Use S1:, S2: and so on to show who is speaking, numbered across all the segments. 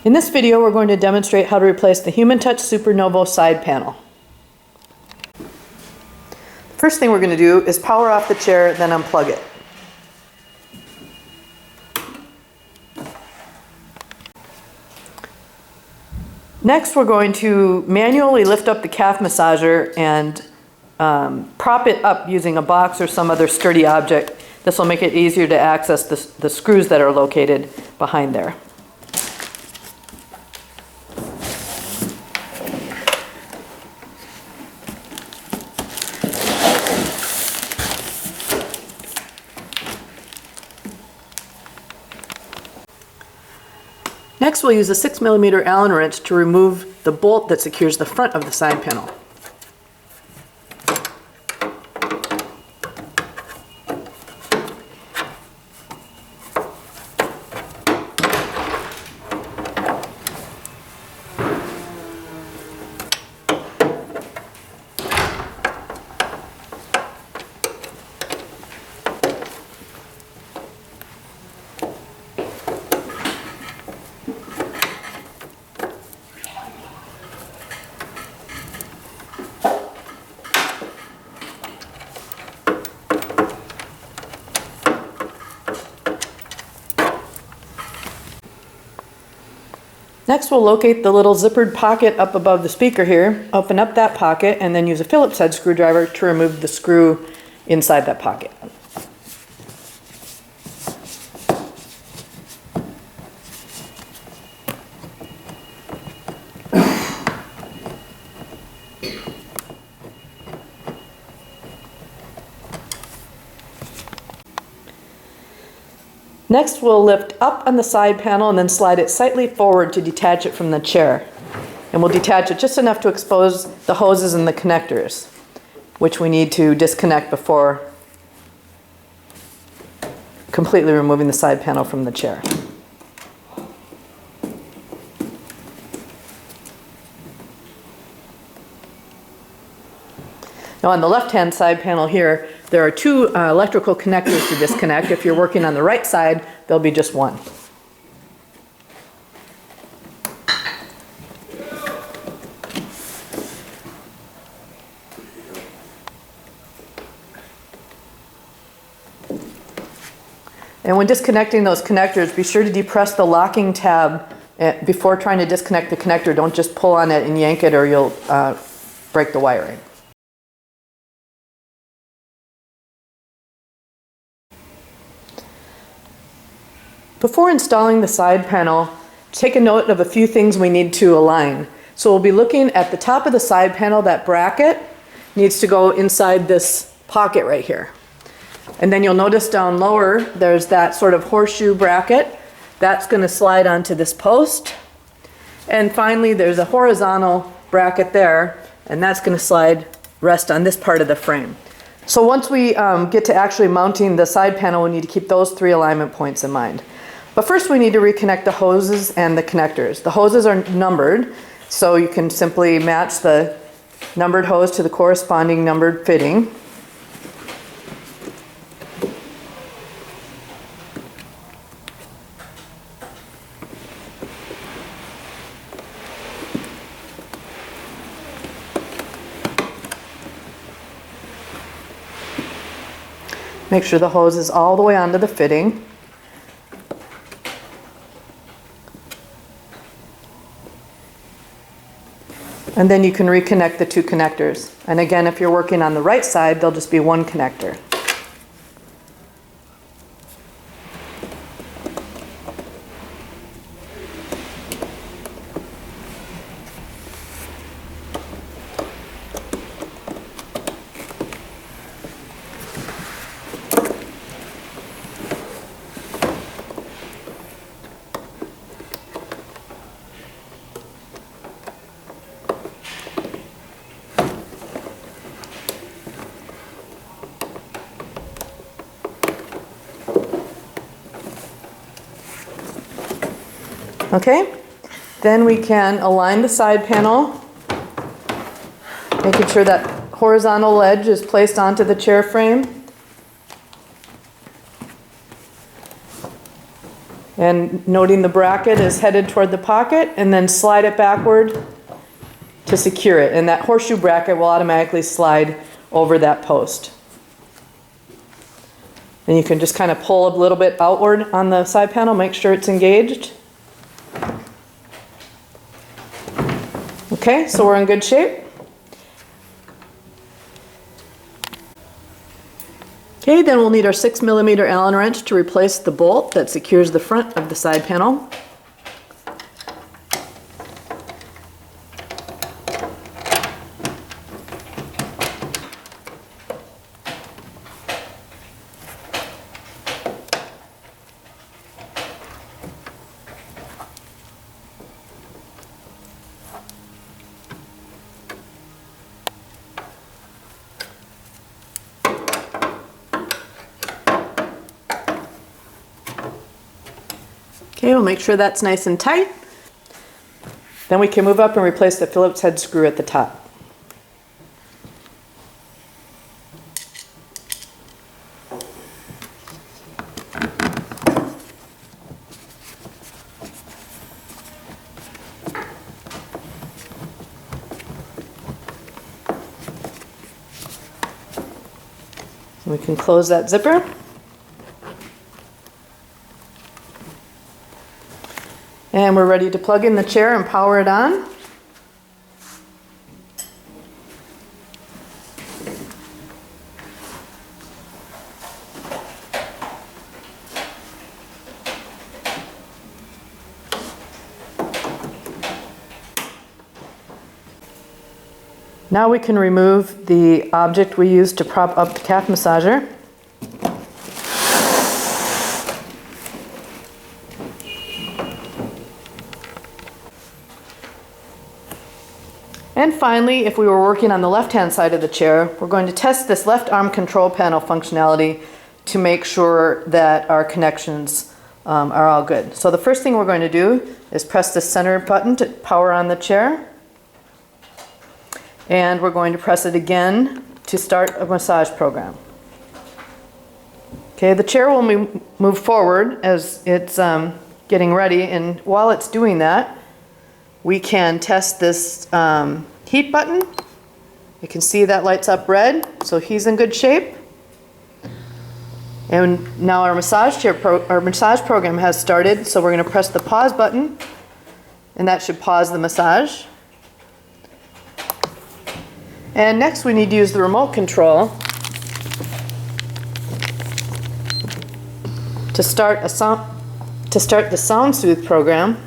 S1: In this video, we're going to demonstrate how to replace the Human Touch Super Novo side panel. First thing we're going to do is power off the chair, then unplug it. Next, we're going to manually lift up the calf massager and prop it up using a box or some other sturdy object. This will make it easier to access the screws that are located behind there. Next, we'll use a 6mm Allen wrench to remove the bolt that secures the front of the side panel. Next, we'll locate the little zippered pocket up above the speaker here, open up that pocket, and then use a Phillips head screwdriver to remove the screw inside that pocket. Next, we'll lift up on the side panel and then slide it slightly forward to detach it from the chair. And we'll detach it just enough to expose the hoses and the connectors, which we need to disconnect before completely removing the side panel from the chair. Now on the left-hand side panel here, there are two electrical connectors to disconnect. If you're working on the right side, there'll be just one. And when disconnecting those connectors, be sure to depress the locking tab before trying to disconnect the connector. Don't just pull on it and yank it or you'll break the wiring. Before installing the side panel, take a note of a few things we need to align. So we'll be looking at the top of the side panel. That bracket needs to go inside this pocket right here. And then you'll notice down lower, there's that sort of horseshoe bracket. That's going to slide onto this post. And finally, there's a horizontal bracket there, and that's going to rest on this part of the frame. So once we get to actually mounting the side panel, we need to keep those three alignment points in mind. But first we need to reconnect the hoses and the connectors. The hoses are numbered, so you can simply match the numbered hose to the corresponding numbered fitting. Make sure the hose is all the way onto the fitting. And then you can reconnect the two connectors. And again, if you're working on the right side, there'll just be one connector. Okay, then we can align the side panel, making sure that horizontal ledge is placed onto the chair frame. And noting the bracket is headed toward the pocket, and then slide it backward to secure it. And that horseshoe bracket will automatically slide over that post. Then you can just kind of pull a little bit outward on the side panel, make sure it's engaged. Okay, so we're in good shape. Okay, then we'll need our 6mm Allen wrench to replace the bolt that secures the front of the side panel. Okay, we'll make sure that's nice and tight. Then we can move up and replace the Phillips head screw at the top. So we can close that zipper. And we're ready to plug in the chair and power it on. Now we can remove the object we used to prop up the calf massager. And finally, if we were working on the left-hand side of the chair, we're going to test this left arm control panel functionality to make sure that our connections are all good. So the first thing we're going to do is press the center button to power on the chair. And we're going to press it again to start a massage program. Okay, the chair will move forward as it's getting ready, and while it's doing that, we can test this heat button. You can see that lights up red, so he's in good shape. And now our massage program has started, so we're going to press the pause button, and that should pause the massage. And next we need to use the remote control to start the Sound Soothe program.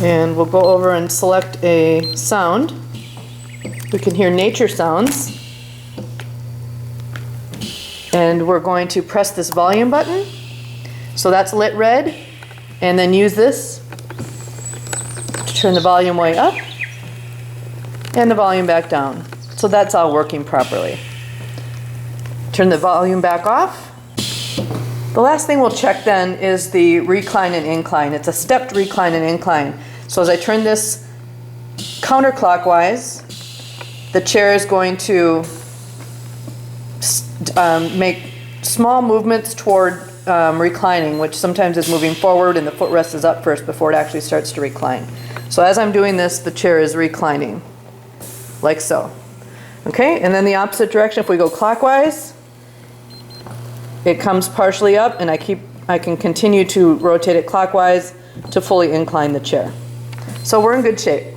S1: And we'll go over and select a sound. We can hear nature sounds. And we're going to press this volume button. So that's lit red. And then use this to turn the volume way up and the volume back down. So that's all working properly. Turn the volume back off. The last thing we'll check then is the recline and incline. It's a stepped recline and incline. So as I turn this counterclockwise, the chair is going to make small movements toward reclining, which sometimes is moving forward and the footrest is up first before it actually starts to recline. So as I'm doing this, the chair is reclining, like so. Okay, and then the opposite direction, if we go clockwise, it comes partially up, and I can continue to rotate it clockwise to fully incline the chair. So we're in good shape.